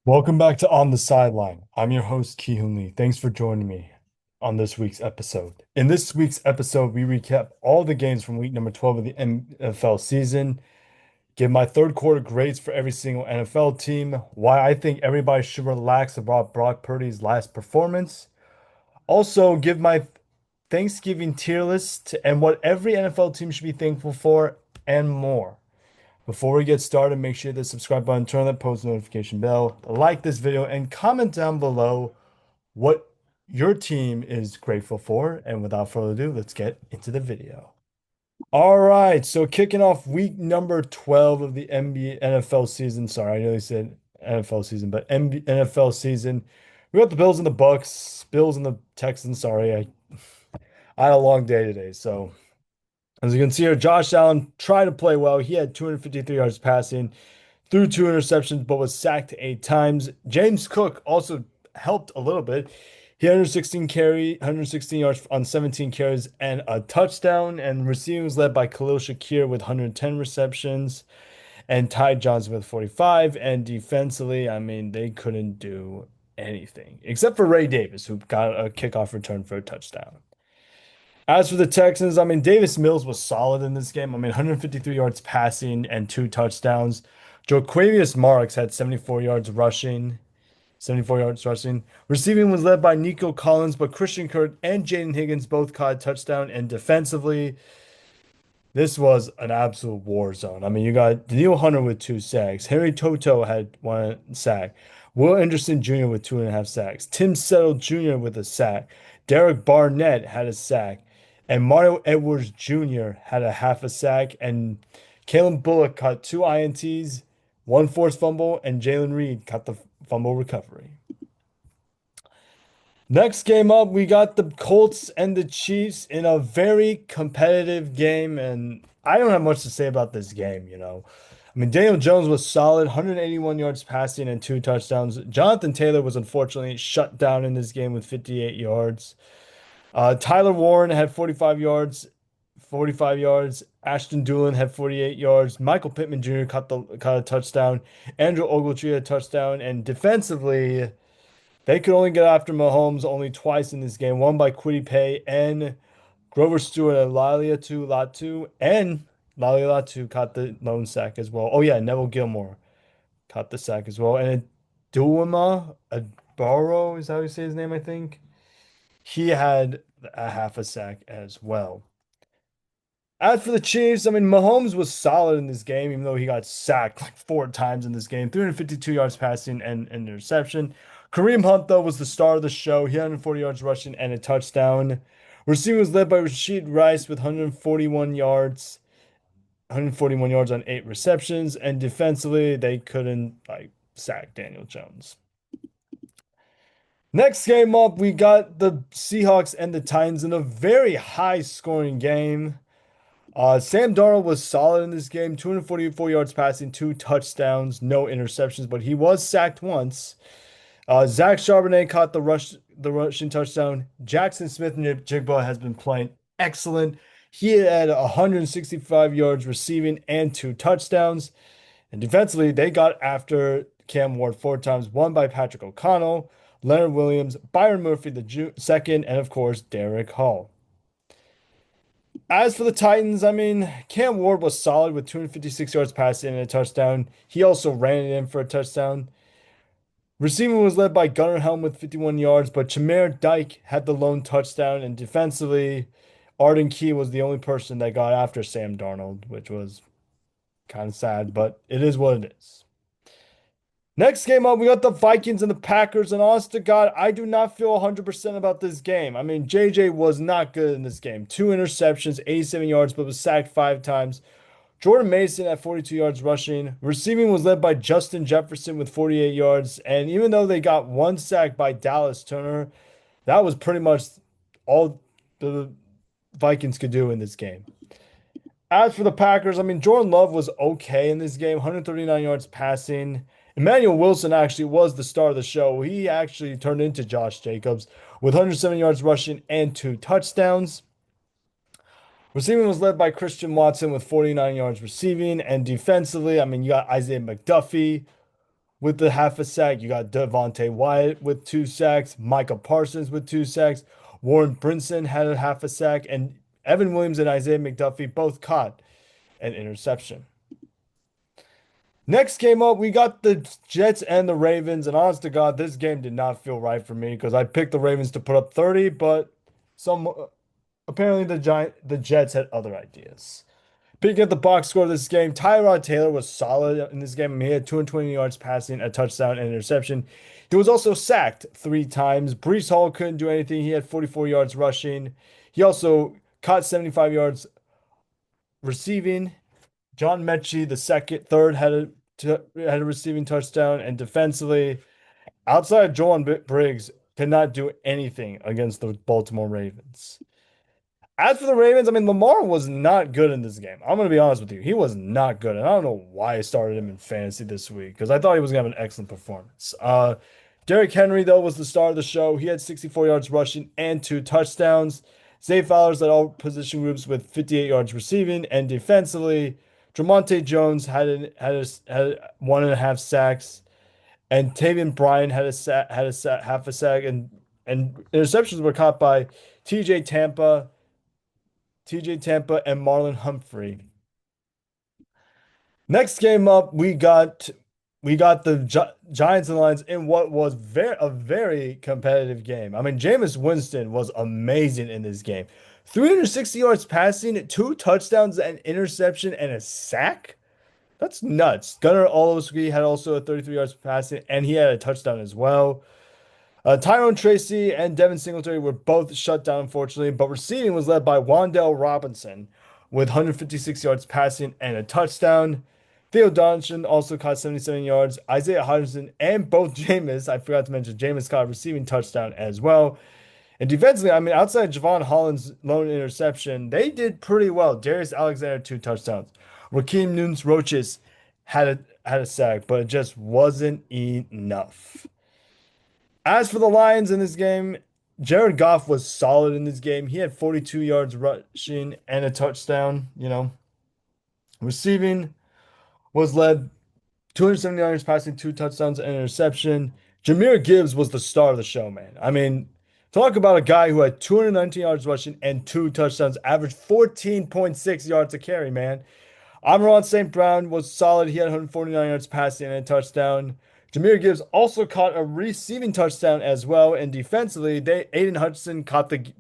Welcome back to On the Sideline. I'm your host, Ki-Hoon Lee. Thanks for joining me on this week's episode. In this week's episode, we recap all the games from week number 12 of the NFL season, give my third quarter grades for every single NFL team, why I think everybody should relax about Brock Purdy's last performance, also give my Thanksgiving tier list and what every NFL team should be thankful for, and more. Before we get started, make sure to subscribe button, turn on that post notification bell, like this video, and comment down below what your team is grateful for. And without further ado, let's get into the video. All right, so kicking off week number 12 of the NBA NFL season. Sorry, I nearly said NFL season, but NFL season. We got the Bills and the Bucks, Bills and the Texans. Sorry, I had a long day today, so as you can see here, Josh Allen tried to play well. He had 253 yards passing, threw two interceptions, but was sacked 8 times. James Cook also helped a little bit. He had 116 yards on 17 carries and a touchdown. And receiving was led by Khalil Shakir with 110 receptions and Ty Johnson with 45. And defensively, I mean, they couldn't do anything except for Ray Davis, who got a kickoff return for a touchdown. As for the Texans, I mean, Davis Mills was solid in this game. I mean, 153 yards passing and two touchdowns. Joaquinius Marks had 74 yards rushing. Receiving was led by Nico Collins, but Christian Kirk and Jaden Higgins both caught a touchdown. And defensively, this was an absolute war zone. I mean, you got Daniil Hunter with two sacks. Henry Toto had one sack. Will Anderson Jr. with 2.5 sacks. Tim Settle Jr. with a sack. Derek Barnett had a sack. And Mario Edwards Jr. had a half a sack. And Kalen Bullock caught two INTs, one forced fumble, and Jalen Reed caught the fumble recovery. Next game up, we got the Colts and the Chiefs in a very competitive game, and I don't have much to say about this game. I mean, Daniel Jones was solid, 181 yards passing and two touchdowns. Jonathan Taylor was unfortunately shut down in this game with 58 yards. Tyler Warren had 45 yards. Ashton Dulin had 48 yards. Michael Pittman Jr. caught a touchdown. Andrew Ogletree had a touchdown, and defensively. They could only get after Mahomes only twice in this game, one by Kwity Paye and Grover Stewart and Lalia Latu caught the lone sack as well. Oh yeah, Neville Gilmore caught the sack as well. And Duama Adbaro, is that how you say his name, I think? He had a half a sack as well. As for the Chiefs, I mean, Mahomes was solid in this game, even though he got sacked like 4 times in this game. 352 yards passing and an interception. Kareem Hunt, though, was the star of the show. He had 140 yards rushing and a touchdown. Receiving was led by Rashid Rice with 141 yards on 8 receptions. And defensively, they couldn't like sack Daniel Jones. Next game up, we got the Seahawks and the Titans in a very high scoring game. Sam Darnold was solid in this game, 244 yards passing, two touchdowns, no interceptions, but he was sacked once. Zach Charbonnet caught the rushing touchdown. Jackson Smith-Njigba has been playing excellent. He had 165 yards receiving and two touchdowns. And defensively, they got after Cam Ward 4 times, one by Patrick O'Connell, Leonard Williams, Byron Murphy the second, and of course, Derek Hall. As for the Titans, I mean, Cam Ward was solid with 256 yards passing and a touchdown. He also ran it in for a touchdown. Receiving was led by Gunnar Helm with 51 yards, but Jameer Dyke had the lone touchdown. And defensively, Arden Key was the only person that got after Sam Darnold, which was kind of sad, but it is what it is. Next game up, we got the Vikings and the Packers. And honest to God, I do not feel 100% about this game. I mean, JJ was not good in this game. Two interceptions, 87 yards, but was sacked 5 times. Jordan Mason at 42 yards rushing. Receiving was led by Justin Jefferson with 48 yards. And even though they got one sack by Dallas Turner, that was pretty much all the Vikings could do in this game. As for the Packers, I mean, Jordan Love was okay in this game, 139 yards passing. Emmanuel Wilson actually was the star of the show. He actually turned into Josh Jacobs with 107 yards rushing and two touchdowns. Receiving was led by Christian Watson with 49 yards receiving. And defensively, I mean, you got Isaiah McDuffie with the half a sack. You got Devontae Wyatt with 2 sacks, Micah Parsons with 2 sacks, Warren Brinson had a half a sack, and Evan Williams and Isaiah McDuffie both caught an interception. Next game up, we got the Jets and the Ravens, and honest to God, this game did not feel right for me because I picked the Ravens to put up 30, but some apparently the Jets had other ideas. Picking at the box score of this game, Tyrod Taylor was solid in this game. I mean, he had 220 yards passing, a touchdown, and an interception. He was also sacked 3 times. Breece Hall couldn't do anything. He had 44 yards rushing. He also caught 75 yards receiving. John Mechie, the third, had a receiving touchdown, and defensively, outside of Joel Briggs, could not do anything against the Baltimore Ravens. As for the Ravens, I mean, Lamar was not good in this game. I'm going to be honest with you. He was not good. And I don't know why I started him in fantasy this week because I thought he was going to have an excellent performance. Derrick Henry, though, was the star of the show. He had 64 yards rushing and 2 touchdowns. Zay Flowers led all position groups with 58 yards receiving. And defensively, Tremonte Jones had 1.5 sacks. And Tavian Bryan had half a sack. And interceptions were caught by TJ Tampa. TJ Tampa and Marlon Humphrey. Next game up, we got the Giants and Lions in what was a very competitive game. I mean, Jameis Winston was amazing in this game. 360 yards passing, 2 touchdowns, an interception, and a sack. That's nuts. Gunnar Olszewski had also a 33 yards passing, and he had a touchdown as well. Tyrone Tracy and Devin Singletary were both shut down, unfortunately, but receiving was led by Wan'Dale Robinson with 156 yards passing and a touchdown. Theo Donaldson also caught 77 yards. Isaiah Hodgson and both Jameis, I forgot to mention, Jameis caught a receiving touchdown as well. And defensively, I mean, outside Javon Holland's lone interception, they did pretty well. Darius Alexander, 2 touchdowns. Raheem Nunes Roaches had a sack, but it just wasn't enough. As for the Lions in this game, Jared Goff was solid in this game. He had 42 yards rushing and a touchdown. Receiving was led 270 yards passing, 2 touchdowns and an interception. Jahmyr Gibbs was the star of the show, man. I mean, talk about a guy who had 219 yards rushing and 2 touchdowns, averaged 14.6 yards a carry, man. Amon St. Brown was solid. He had 149 yards passing and a touchdown. Jahmyr Gibbs also caught a receiving touchdown as well. And defensively, Aiden Hutchinson got the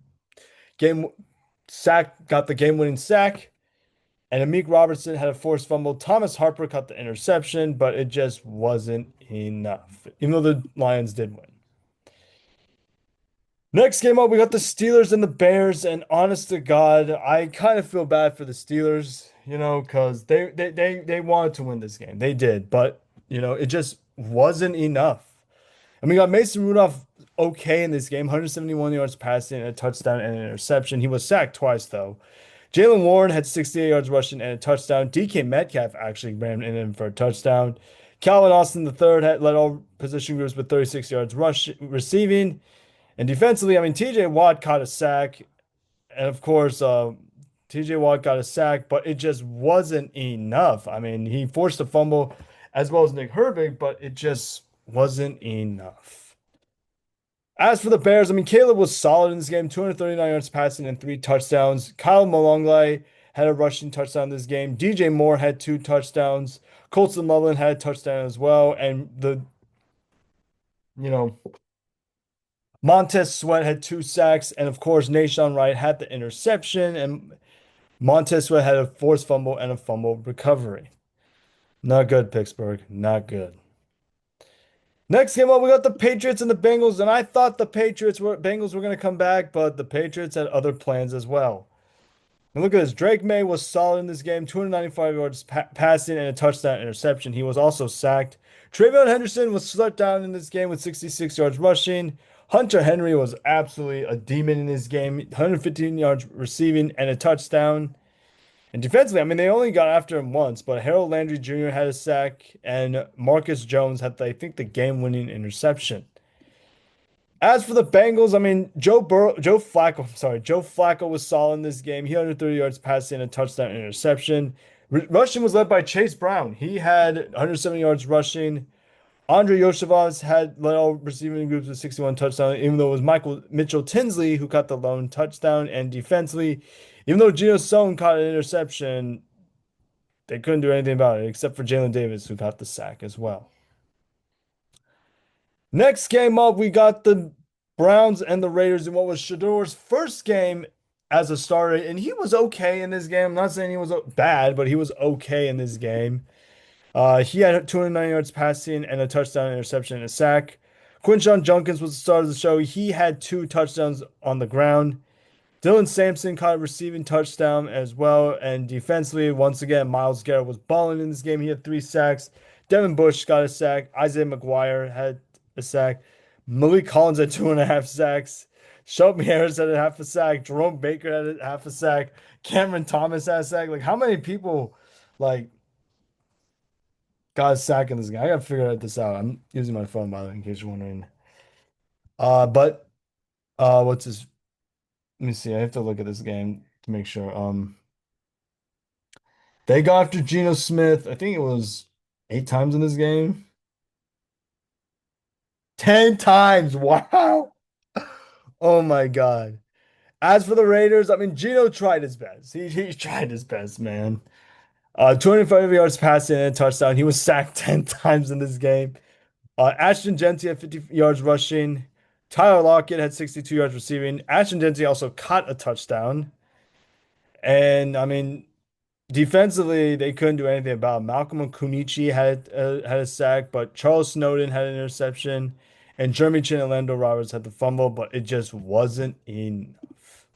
game-winning sack. And Amik Robertson had a forced fumble. Thomas Harper caught the interception, but it just wasn't enough, even though the Lions did win. Next game up, we got the Steelers and the Bears. And honest to God, I kind of feel bad for the Steelers, because they wanted to win this game. They did, but it just wasn't enough. And we got Mason Rudolph okay in this game, 171 yards passing, a touchdown and an interception. He was sacked twice, though. Jaylen Warren had 68 yards rushing and a touchdown. DK Metcalf actually ran in for a touchdown. Calvin Austin III had led all position groups with 36 yards receiving. And defensively, I mean, TJ Watt caught a sack. And of course, TJ Watt got a sack, but it just wasn't enough. I mean, he forced a fumble as well as Nick Herbig, but it just wasn't enough. As for the Bears, I mean, Caleb was solid in this game, 239 yards passing and 3 touchdowns. Kyle Malongley had a rushing touchdown in this game. DJ Moore had 2 touchdowns. Colson Loveland had a touchdown as well. And Montez Sweat had 2 sacks. And of course, Nashawn Wright had the interception. And Montez Sweat had a forced fumble and a fumble recovery. Not good, Pittsburgh. Not good. Next game up, we got the Patriots and the Bengals, and I thought the Bengals were going to come back, but the Patriots had other plans as well. And look at this. Drake May was solid in this game, 295 yards passing and a touchdown interception. He was also sacked. Travion Henderson was shut down in this game with 66 yards rushing. Hunter Henry was absolutely a demon in this game, 115 yards receiving and a touchdown. And defensively, I mean, they only got after him once, but Harold Landry Jr. had a sack, and Marcus Jones had, I think, the game-winning interception. As for the Bengals, I mean, Joe Flacco was solid in this game. He had 130 yards passing and a touchdown and interception. Rushing was led by Chase Brown. He had 170 yards rushing. Andre Yoshivas had led all receiving groups with 61 touchdowns, even though it was Michael Mitchell Tinsley who caught the lone touchdown. And defensively, even though Geno Stone caught an interception, they couldn't do anything about it except for Jalen Davis, who got the sack as well. Next game up, we got the Browns and the Raiders in what was Shador's first game as a starter, and he was okay in this game. I'm not saying he was bad, but he was okay in this game. He had 209 yards passing and a touchdown, interception, and a sack. Quinshon Junkins was the star of the show. He had two touchdowns on the ground. Dylan Sampson caught a receiving touchdown as well. And defensively, once again, Myles Garrett was balling in this game. He had three sacks. Devin Bush got a sack. Isaiah McGuire had a sack. Malik Collins had 2.5 sacks. Shelby Harris had a half a sack. Jerome Baker had a half a sack. Cameron Thomas had a sack. Like, how many people, like, got a sack in this game? I gotta figure this out. I'm using my phone, by the way, in case you're wondering. But what's his? Let me see. I have to look at this game to make sure. They go after Geno Smith. I think it was 8 times in this game. 10 times. Wow. Oh my God. As for the Raiders, I mean, Geno tried his best. He tried his best, man. 25 yards passing and a touchdown. He was sacked 10 times in this game. Ashton Genty had 50 yards rushing. Tyler Lockett had 62 yards receiving. Ashton Genty also caught a touchdown. And I mean, defensively, they couldn't do anything about it. Malcolm Okunichi had a sack, but Charles Snowden had an interception, and Jeremy Chin and Lando Roberts had the fumble, but it just wasn't enough.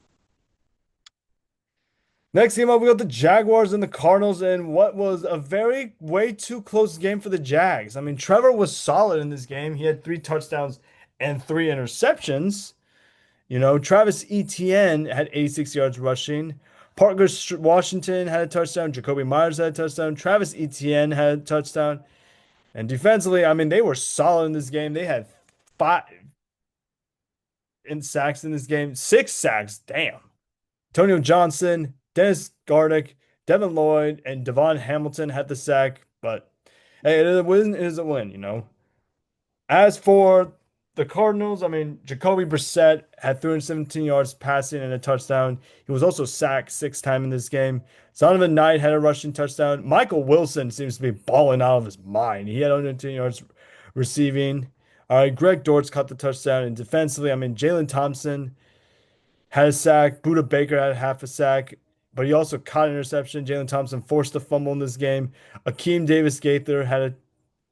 Next game up, we got the Jaguars and the Cardinals in what was a very way too close game for the Jags. I mean, Trevor was solid in this game. He had three touchdowns and three interceptions. You know, Travis Etienne had 86 yards rushing. Parker Washington had a touchdown. Jacoby Myers had a touchdown. Travis Etienne had a touchdown. And defensively, I mean, they were solid in this game. They had 5 sacks in this game, 6 sacks. Damn. Antonio Johnson, Dennis Gardeck, Devin Lloyd, and Devon Hamilton had the sack. But hey, a win is a win, you know. As for the Cardinals, I mean, Jacoby Brissett had 317 yards passing and a touchdown. He was also sacked 6 times in this game. Zonovan Knight had a rushing touchdown. Michael Wilson seems to be balling out of his mind. He had 110 yards receiving. All right, Greg Dortz caught the touchdown. And defensively, I mean, Jalen Thompson had a sack. Buda Baker had half a sack, but he also caught an interception. Jalen Thompson forced a fumble in this game. Akeem Davis Gaither had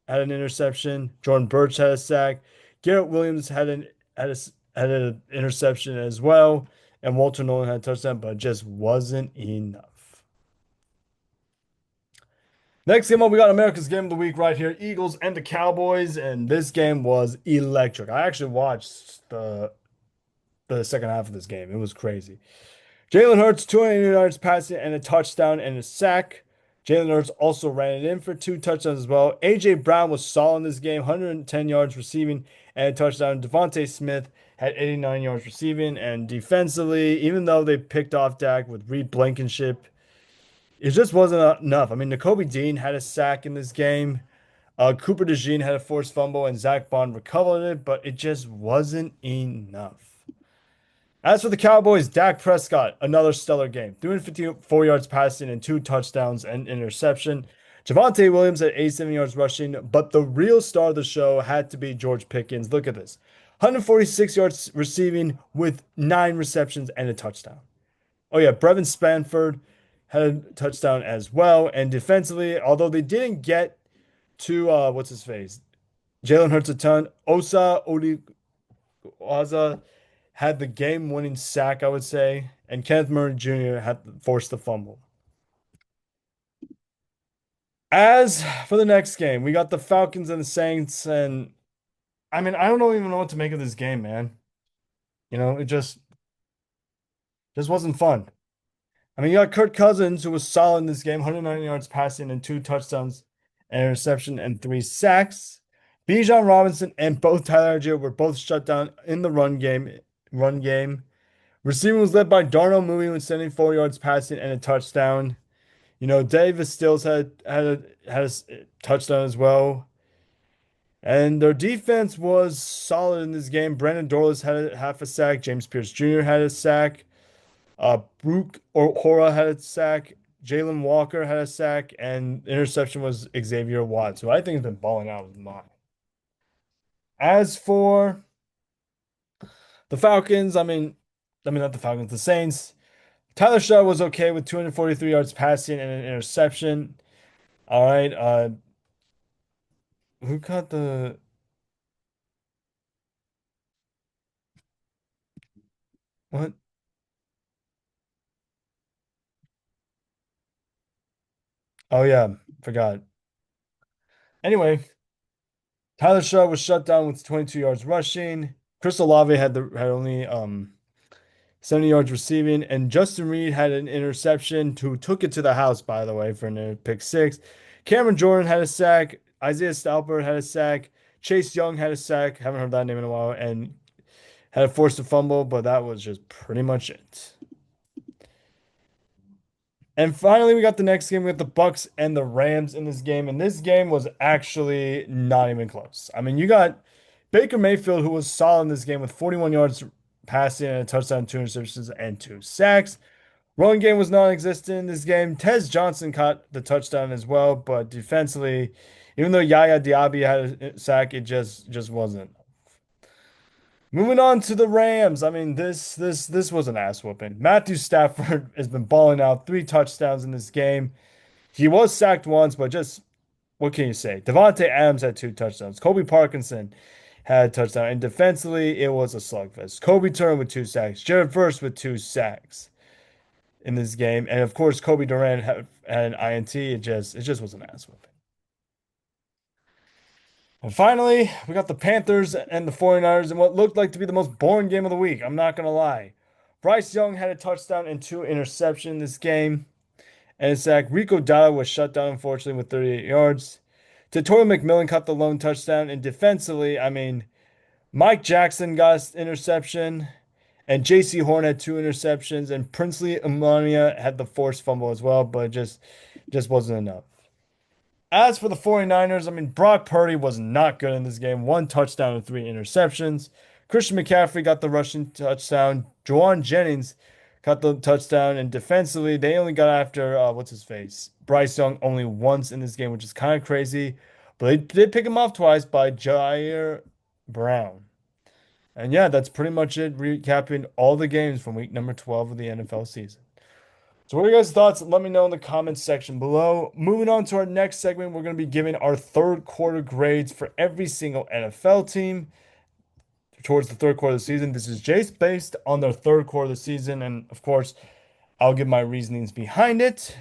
an interception. Jordan Burch had a sack. Garrett Williams had an interception as well, and Walter Nolan had a touchdown, but it just wasn't enough. Next game up, we got America's Game of the Week right here: Eagles and the Cowboys, and this game was electric. I actually watched the second half of this game. It was crazy. Jalen Hurts, 200 yards passing and a touchdown and a sack. Jalen Hurts also ran it in for 2 touchdowns as well. A.J. Brown was solid in this game, 110 yards receiving and a touchdown. Devontae Smith had 89 yards receiving. And defensively, even though they picked off Dak with Reed Blankenship, it just wasn't enough. I mean, Nakobe Dean had a sack in this game. Cooper DeJean had a forced fumble, and Zach Bond recovered it, but it just wasn't enough. As for the Cowboys, Dak Prescott, another stellar game. 354 yards passing and 2 touchdowns and interception. Javonte Williams had 87 yards rushing, but the real star of the show had to be George Pickens. Look at this. 146 yards receiving with 9 receptions and a touchdown. Oh yeah, Brevin Spanford had a touchdown as well. And defensively, although they didn't get to what's his face? Jalen Hurts a ton. Osa Odigwaza had the game-winning sack, I would say, and Kenneth Murray Jr. had forced the fumble. As for the next game, we got the Falcons and the Saints, and I mean, I don't even know what to make of this game, man. You know, it just wasn't fun. I mean, you got Kirk Cousins, who was solid in this game, 190 yards passing and 2 touchdowns, an interception, and 3 sacks. Bijan Robinson and both Tyler Algier were both shut down in the run game. Receiving was led by Darnell Mooney with 74 yards passing and a touchdown. You know, Davis Stills had a touchdown as well. And their defense was solid in this game. Brandon Dorlus had half a sack. James Pierce Jr. had a sack. Brooke or Hora had a sack. Jalen Walker had a sack, and interception was Xavier Watts, who I think has been balling out of his mind. As for the Falcons, I mean not the Falcons, the Saints. Tyler Shaw was okay with 243 yards passing and an interception. All right. Who caught the what? Oh yeah, forgot. Anyway, Tyler Shaw was shut down with 22 yards rushing. Chris Olave had only 70 yards receiving, and Justin Reed had an interception who took it to the house, by the way, for a pick six. Cameron Jordan had a sack. Isaiah Stalper had a sack. Chase Young had a sack. Haven't heard that name in a while, and had a forced a fumble, but that was just pretty much it. And finally, we got the next game. We got the Bucks and the Rams in this game, and this game was actually not even close. I mean, you got Baker Mayfield, who was solid in this game with 41 yards passing and a touchdown, two interceptions, and two sacks. Run game was non-existent in this game. Tez Johnson caught the touchdown as well, but defensively, even though Yaya Diaby had a sack, it just wasn't. Moving on to the Rams. I mean, this was an ass whooping. Matthew Stafford has been balling out, three touchdowns in this game. He was sacked once, but just what can you say? Devontae Adams had two touchdowns. Kobe Parkinson had a touchdown, and defensively, it was a slugfest. Kobe Turner with two sacks. Jared Verse with two sacks in this game, and of course, Kobe Durant had an INT. It just was an ass whooping. And finally, we got the Panthers and the 49ers in what looked like to be the most boring game of the week. I'm not going to lie. Bryce Young had a touchdown and two interceptions in this game. And in fact, Rico Dalla was shut down, unfortunately, with 38 yards. Tutorial McMillan caught the lone touchdown. And defensively, I mean, Mike Jackson got an interception. And J.C. Horn had two interceptions. And Princely Amania had the forced fumble as well, but just wasn't enough. As for the 49ers, I mean, Brock Purdy was not good in this game. One touchdown and three interceptions. Christian McCaffrey got the rushing touchdown. Juwan Jennings got the touchdown. And defensively, they only got after, what's his face? Bryce Young only once in this game, which is kind of crazy. But they did pick him off twice by Jair Brown. And yeah, that's pretty much it, recapping all the games from week number 12 of the NFL season. So what are your guys' thoughts? Let me know in the comments section below. Moving on to our next segment, we're going to be giving our third quarter grades for every single NFL team towards the third quarter of the season. This is just based on their third quarter of the season, and of course, I'll give my reasonings behind it.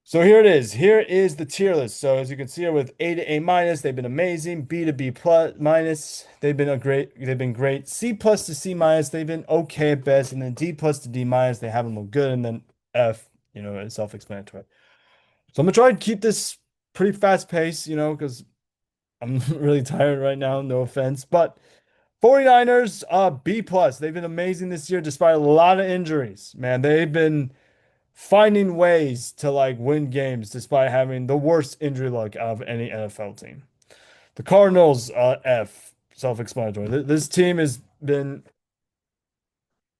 So here it is. Here is the tier list. So as you can see here with A to A minus, they've been amazing. B to B plus minus, they've been great. C plus to C minus, they've been okay at best. And then D plus to D minus, they haven't looked good. And then F, it's self-explanatory. So I'm gonna try and keep this pretty fast pace, because I'm really tired right now, no offense. But 49ers, B plus. They've been amazing this year despite a lot of injuries. Man, they've been finding ways to like win games despite having the worst injury luck out of any NFL team. The Cardinals, F, self-explanatory. This team has been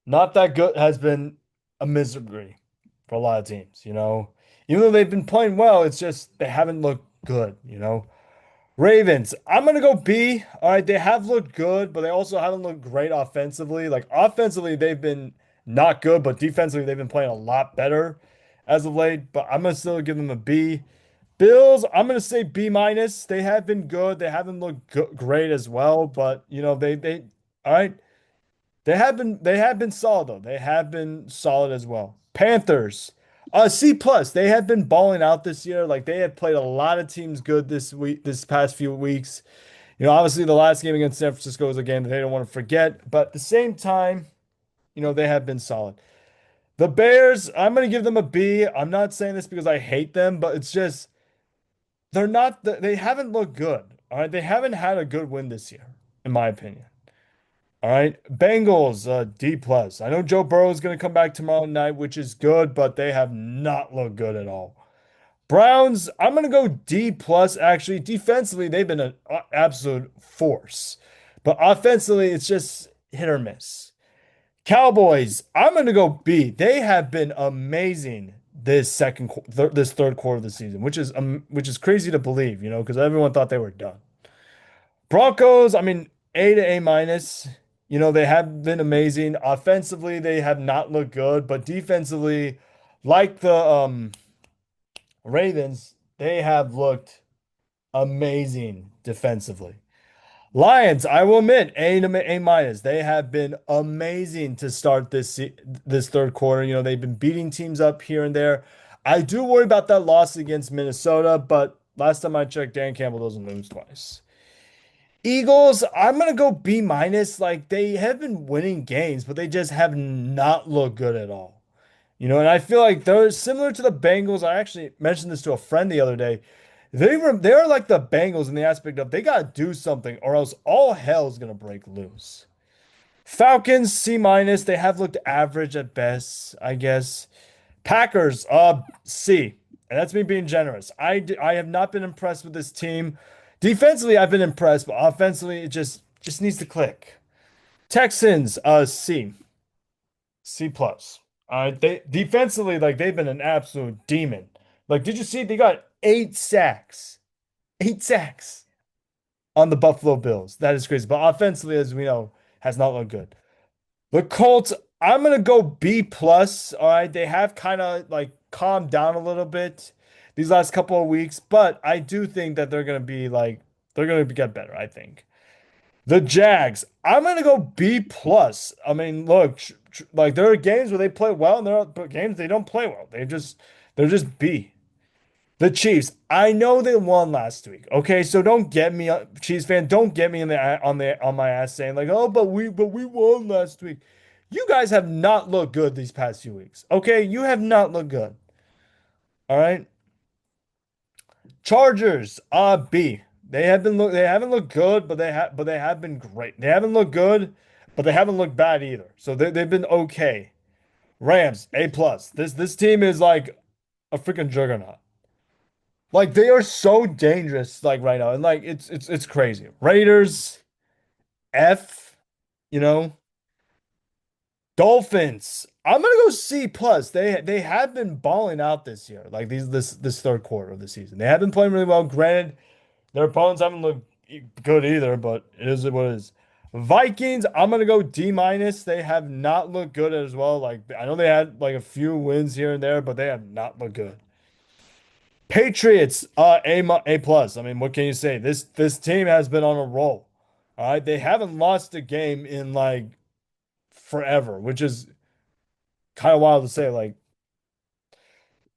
not that good, has been a misery for a lot of teams. Even though they've been playing well, it's just they haven't looked good. Ravens, I'm gonna go B. All right, they have looked good, but they also haven't looked great offensively. Like offensively, they've been not good, but defensively, they've been playing a lot better as of late. But I'm gonna still give them a B. Bills, I'm gonna say B minus. They have been good. They haven't looked great as well, but they all right. They have been solid though. They have been solid as well. Panthers, C plus. They have been balling out this year. Like they have played a lot of teams good this week, this past few weeks. Obviously the last game against San Francisco was a game that they don't want to forget. But at the same time, they have been solid. The Bears, I'm gonna give them a B. I'm not saying this because I hate them, but it's just they haven't looked good. All right, they haven't had a good win this year, in my opinion. All right, Bengals, D plus. I know Joe Burrow is going to come back tomorrow night, which is good, but they have not looked good at all. Browns, I'm gonna go D plus. Actually, defensively, they've been an absolute force, but offensively, it's just hit or miss. Cowboys, I'm gonna go B. They have been amazing this third quarter of the season, which is crazy to believe, because everyone thought they were done. Broncos, I mean, A to A minus. They have been amazing. Offensively, they have not looked good, but defensively, like the Ravens, they have looked amazing defensively. Lions, I will admit, A minus. They have been amazing to start this third quarter. They've been beating teams up here and there. I do worry about that loss against Minnesota, but last time I checked, Dan Campbell doesn't lose twice. Eagles, I'm gonna go B minus. Like they have been winning games, but they just have not looked good at all. And I feel like they're similar to the Bengals. I actually mentioned this to a friend the other day. They're like the Bengals in the aspect of they gotta do something or else all hell's gonna break loose. Falcons C minus. They have looked average at best, I guess. Packers C, and that's me being generous. I have not been impressed with this team. Defensively, I've been impressed, but offensively, it just needs to click. Texans C. C plus. They defensively, like they've been an absolute demon. Like, did you see they got 8 sacks? 8 sacks on the Buffalo Bills. That is crazy. But offensively, as we know, has not looked good. The Colts, I'm gonna go B plus. All right. They have kind of like calmed down a little bit these last couple of weeks, but I do think that they're gonna get better, I think. The Jags, I'm gonna go B plus. I mean, look, like there are games where they play well, and there are games they don't play well. They're just B. The Chiefs, I know they won last week. Okay, so don't get me, Chiefs fan, don't get me in on my ass saying like, oh, but we won last week. You guys have not looked good these past few weeks. Okay, you have not looked good. All right. Chargers, B. They haven't looked good, but they have been great. They haven't looked good, but they haven't looked bad either. So they've been okay. Rams, A plus. This team is like a freaking juggernaut. Like they are so dangerous like right now. And like it's crazy. Raiders, F, you know. Dolphins. I'm gonna go C plus. They have been balling out this year, like this third quarter of the season. They have been playing really well. Granted, their opponents haven't looked good either, but it is what it is. Vikings, I'm gonna go D minus. They have not looked good as well. Like I know they had like a few wins here and there, but they have not looked good. Patriots, A plus. I mean, what can you say? This team has been on a roll. All right, they haven't lost a game in like forever, which is kind of wild to say. Like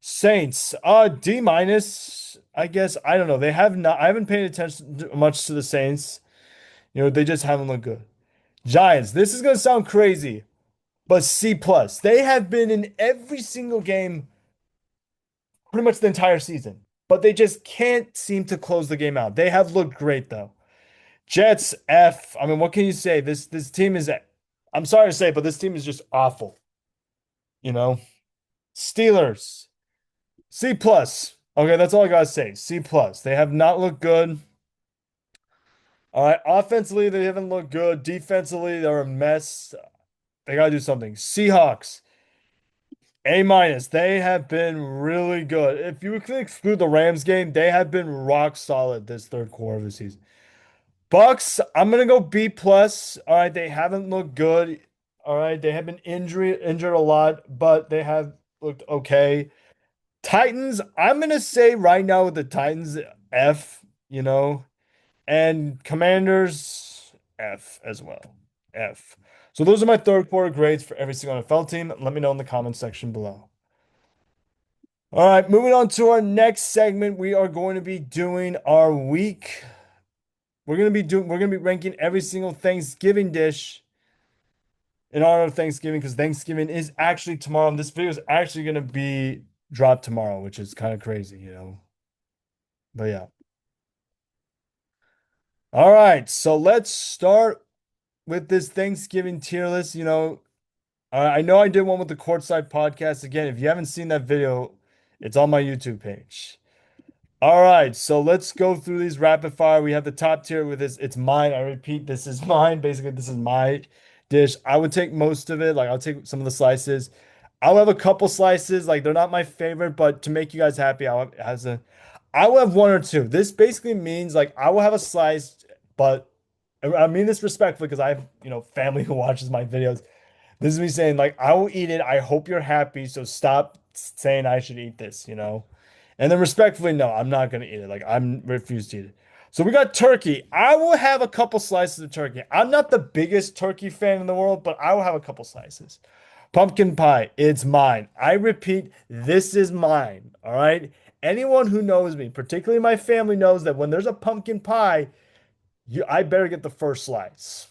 Saints, D minus. I guess I don't know. They have not. I haven't paid attention much to the Saints. They just haven't looked good. Giants. This is gonna sound crazy, but C plus. They have been in every single game pretty much the entire season, but they just can't seem to close the game out. They have looked great though. Jets F. I mean, what can you say? This team is. I'm sorry to say, but this team is just awful. You know. Steelers C plus. Okay, that's all I gotta say. C plus. They have not looked good. All right, offensively they haven't looked good. Defensively they're a mess. They gotta do something. Seahawks A minus. They have been really good. If you could exclude the Rams game, they have been rock solid this third quarter of the season. Bucks, I'm gonna go B plus. All right, they haven't looked good. All right, they have been injured a lot, but they have looked okay. Titans, I'm gonna say right now with the Titans, F, and Commanders, F as well. F. So those are my third quarter grades for every single NFL team. Let me know in the comments section below. All right, moving on to our next segment, we are going to be doing our week. We're gonna be ranking every single Thanksgiving dish in honor of Thanksgiving because Thanksgiving is actually tomorrow. And this video is actually gonna be dropped tomorrow, which is kind of crazy. But yeah. All right, so let's start with this Thanksgiving tier list. I know I did one with the Courtside podcast. Again, if you haven't seen that video, it's on my YouTube page. All right, so let's go through these rapid fire. We have the top tier with this. It's mine. I repeat, this is mine. Basically, this is my dish. I would take most of it. Like I'll take some of the slices. I'll have a couple slices. Like they're not my favorite, but to make you guys happy, I will have one or two. This basically means like I will have a slice, but I mean this respectfully because I have, family who watches my videos. This is me saying, like, I will eat it. I hope you're happy. So stop saying I should eat this. And then respectfully, no, I'm not gonna eat it. Like, I'm refused to eat it. So we got turkey. I will have a couple slices of turkey. I'm not the biggest turkey fan in the world, but I will have a couple slices. Pumpkin pie, it's mine. I repeat, this is mine. All right. Anyone who knows me, particularly my family, knows that when there's a pumpkin pie, I better get the first slice.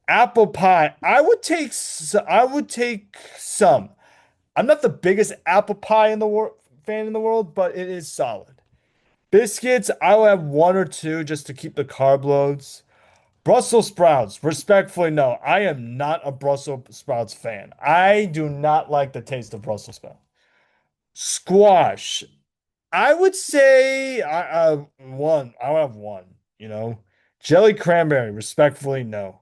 Apple pie. I would take some. I'm not the biggest apple pie in the world fan in the world, but it is solid. Biscuits, I'll have one or two just to keep the carb loads. Brussels sprouts, respectfully, no. I am not a Brussels sprouts fan. I do not like the taste of Brussels sprouts. Squash, I would say one. I'll have one. Jelly cranberry, respectfully, no.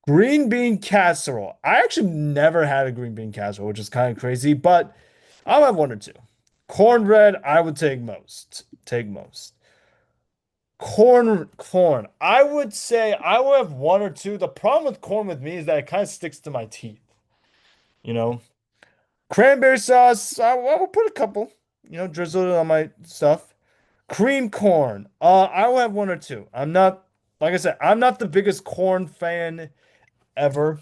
Green bean casserole. I actually never had a green bean casserole, which is kind of crazy, but I'll have one or two. Cornbread, I would take most. Take most. Corn. I would say I will have one or two. The problem with corn with me is that it kind of sticks to my teeth, you know? Cranberry sauce, I will put a couple, drizzle it on my stuff. Cream corn. I will have one or two. Like I said, I'm not the biggest corn fan ever,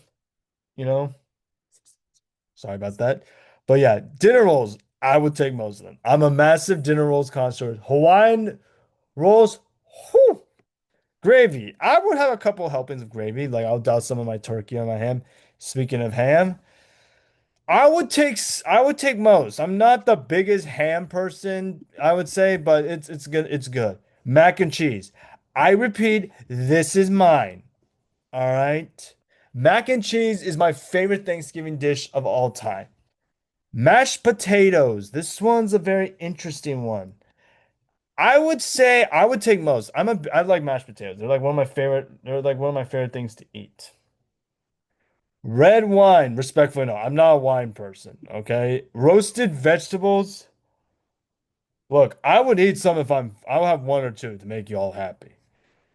you know? Sorry about that. But yeah, dinner rolls, I would take most of them. I'm a massive dinner rolls connoisseur. Hawaiian rolls, whew, gravy. I would have a couple helpings of gravy. Like I'll douse some of my turkey on my ham. Speaking of ham, I would take most. I'm not the biggest ham person, I would say, but it's good. It's good. Mac and cheese. I repeat, this is mine. All right. Mac and cheese is my favorite Thanksgiving dish of all time. Mashed potatoes. This one's a very interesting one. I would say I would take most. I like mashed potatoes. They're like one of my favorite things to eat. Red wine, respectfully, no. I'm not a wine person, okay? Roasted vegetables. Look, I would eat some if I'll have one or two to make you all happy.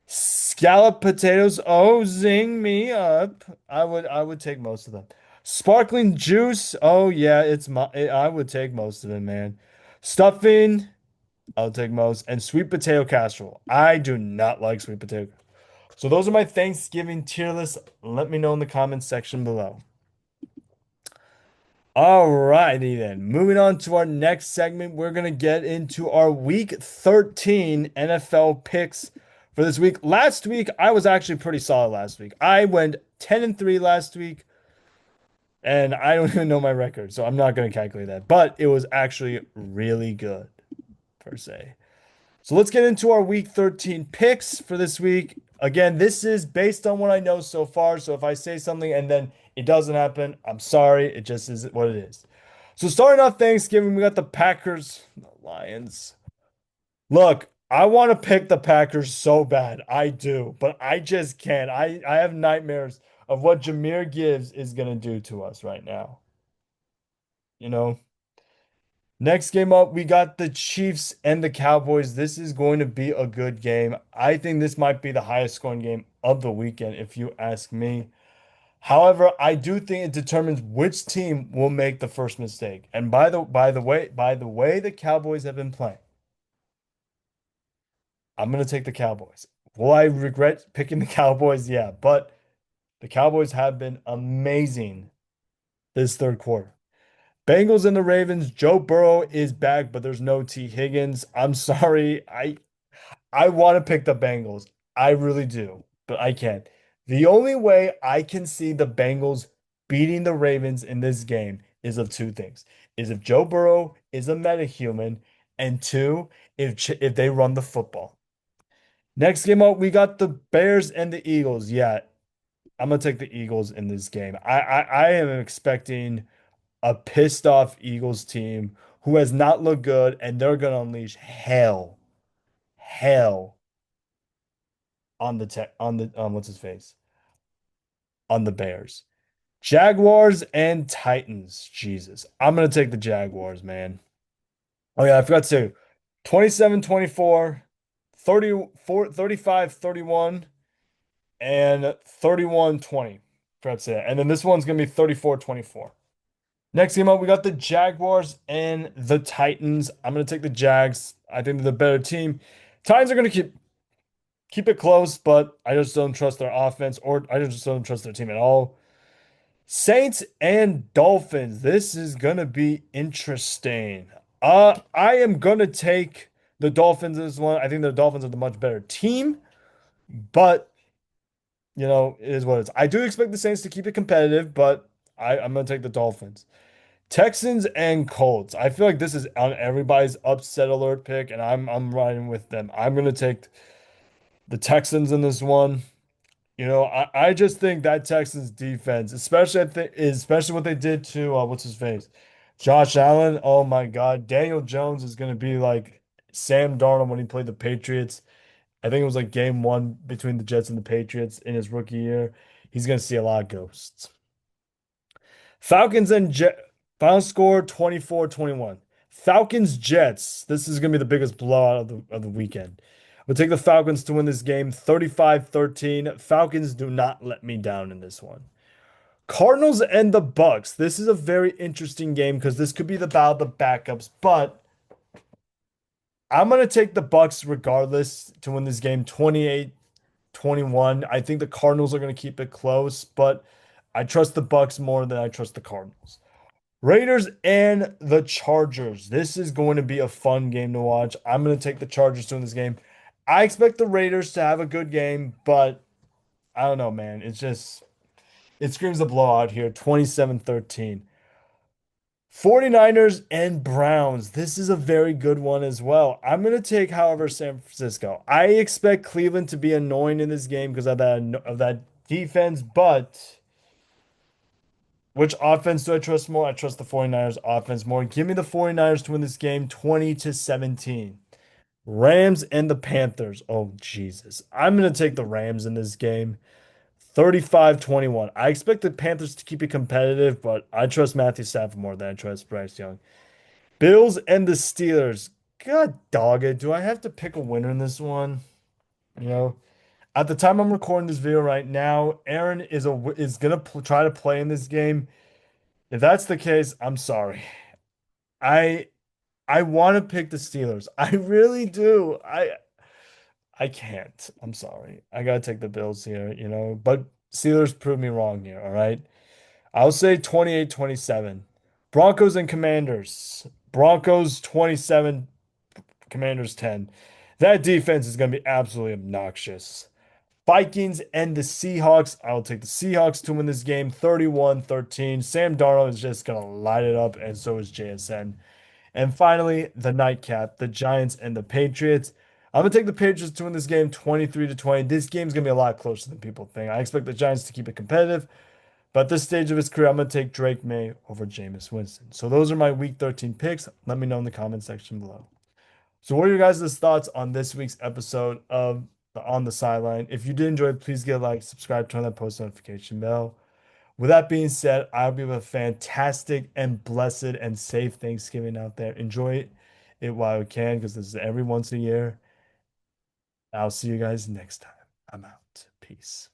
Scallop potatoes. Oh, zing me up. I would take most of them. Sparkling juice. Oh yeah, I would take most of it, man. Stuffing. I'll take most. And sweet potato casserole. I do not like sweet potato. So those are my Thanksgiving tier lists. Let me know in the comments section below. Alrighty then. Moving on to our next segment, we're gonna get into our week 13 NFL picks for this week. Last week, I was actually pretty solid last week. I went 10 and 3 last week, and I don't even know my record, so I'm not gonna calculate that. But it was actually really good, per se. So let's get into our week 13 picks for this week. Again, this is based on what I know so far. So if I say something and then it doesn't happen, I'm sorry. It just is what it is. So starting off Thanksgiving, we got the Packers, the Lions. Look, I want to pick the Packers so bad. I do, but I just can't. I have nightmares of what Jameer Gibbs is going to do to us right now. You know? Next game up, we got the Chiefs and the Cowboys. This is going to be a good game. I think this might be the highest scoring game of the weekend, if you ask me. However, I do think it determines which team will make the first mistake. And by the way the Cowboys have been playing, I'm gonna take the Cowboys. Will I regret picking the Cowboys? Yeah, but the Cowboys have been amazing this third quarter. Bengals and the Ravens. Joe Burrow is back, but there's no T. Higgins. I'm sorry. I want to pick the Bengals. I really do, but I can't. The only way I can see the Bengals beating the Ravens in this game is of two things. Is if Joe Burrow is a metahuman, and two, if they run the football. Next game up, we got the Bears and the Eagles. Yeah, I'm gonna take the Eagles in this game. I am expecting a pissed off Eagles team who has not looked good, and they're gonna unleash hell on the tech on the what's his face on the Bears. Jaguars and Titans. Jesus. I'm gonna take the Jaguars, man. Oh yeah, I forgot to. 27-24, 34, 35-31, and 31-20. Forgot to say that. And then this one's gonna be 34-24. Next game up, we got the Jaguars and the Titans. I'm gonna take the Jags. I think they're the better team. Titans are gonna keep it close, but I just don't trust their offense, or I just don't trust their team at all. Saints and Dolphins. This is gonna be interesting. I am gonna take the Dolphins in this one. I think the Dolphins are the much better team, but it is what it is. I do expect the Saints to keep it competitive, but I'm gonna take the Dolphins. Texans and Colts. I feel like this is on everybody's upset alert pick, and I'm riding with them. I'm gonna take the Texans in this one. I just think that Texans defense, especially what they did to what's his face, Josh Allen. Oh my God, Daniel Jones is gonna be like Sam Darnold when he played the Patriots. I think it was like game one between the Jets and the Patriots in his rookie year. He's gonna see a lot of ghosts. Falcons and Jet final score 24-21. Falcons Jets. This is gonna be the biggest blowout of the weekend. We'll take the Falcons to win this game 35-13. Falcons do not let me down in this one. Cardinals and the Bucks. This is a very interesting game because this could be the battle of the backups, but I'm gonna take the Bucks regardless to win this game 28-21. I think the Cardinals are gonna keep it close, but I trust the Bucks more than I trust the Cardinals. Raiders and the Chargers. This is going to be a fun game to watch. I'm going to take the Chargers to win this game. I expect the Raiders to have a good game, but I don't know, man. It screams a blowout here, 27-13. 49ers and Browns. This is a very good one as well. I'm going to take, however, San Francisco. I expect Cleveland to be annoying in this game because of that defense, but which offense do I trust more? I trust the 49ers offense more. Give me the 49ers to win this game 20-17. Rams and the Panthers. Oh, Jesus. I'm going to take the Rams in this game 35-21. I expect the Panthers to keep it competitive, but I trust Matthew Stafford more than I trust Bryce Young. Bills and the Steelers. God dog it. Do I have to pick a winner in this one? You know, at the time I'm recording this video right now, Aaron is gonna try to play in this game. If that's the case, I'm sorry. I I want to pick the Steelers. I really do. I can't. I'm sorry. I gotta take the Bills here. But Steelers prove me wrong here, all right? I'll say 28-27. Broncos and Commanders. Broncos 27, Commanders 10. That defense is gonna be absolutely obnoxious. Vikings and the Seahawks. I'll take the Seahawks to win this game 31-13. Sam Darnold is just going to light it up, and so is JSN. And finally, the nightcap, the Giants and the Patriots. I'm going to take the Patriots to win this game 23-20. This game's going to be a lot closer than people think. I expect the Giants to keep it competitive, but at this stage of his career, I'm going to take Drake May over Jameis Winston. So those are my Week 13 picks. Let me know in the comment section below. So, what are your guys' thoughts on this week's episode of On the Sideline? If you did enjoy it, please get a like, subscribe, turn that post notification bell. With that being said, I hope you have a fantastic and blessed and safe Thanksgiving out there. Enjoy it while you can, because this is every once a year. I'll see you guys next time. I'm out. Peace.